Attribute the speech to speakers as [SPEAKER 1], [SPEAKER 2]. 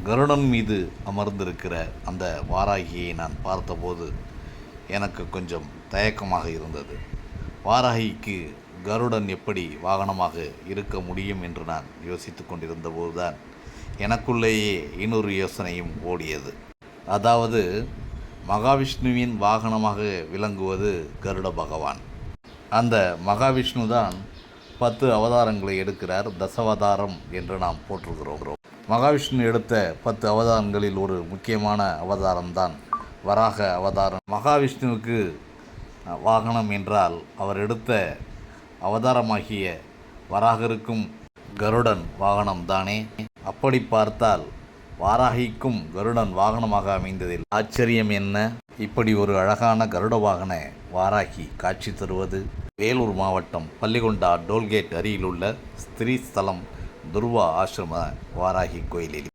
[SPEAKER 1] கருடன் மீது அமர்ந்திருக்கிற அந்த வாராகியை நான் பார்த்தபோது எனக்கு கொஞ்சம் தயக்கமாக இருந்தது. வாராகிக்கு கருடன் எப்படி வாகனமாக இருக்க முடியும் என்று நான் யோசித்து கொண்டிருந்த போதுதான் எனக்குள்ளேயே இன்னொரு யோசனையும் ஓடியது. அதாவது மகாவிஷ்ணுவின் வாகனமாக விளங்குவது கருட பகவான். அந்த மகாவிஷ்ணு தான் 10 அவதாரங்களை எடுக்கிறார். தசாவதாரம் என்று நாம் போற்றுகிறோம். மகாவிஷ்ணு எடுத்த 10 அவதாரங்களில் ஒரு முக்கியமான அவதாரம்தான் வராக அவதாரம். மகாவிஷ்ணுவுக்கு வாகனம் என்றால் அவர் எடுத்த அவதாரமாகிய வராகருக்கும் கருடன் வாகனம்தானே. அப்படி பார்த்தால் வாராகிக்கும் கருடன் வாகனமாக அமைந்ததில் ஆச்சரியம் என்ன? இப்படி ஒரு அழகான கருட வாகன வாராகி காட்சி தருவது வேலூர் மாவட்டம் பள்ளிகொண்டா டோல்கேட் அருகிலுள்ள ஸ்ரீஸ்தலம் துர்வா ஆசிரம வாராகி கோயிலில்.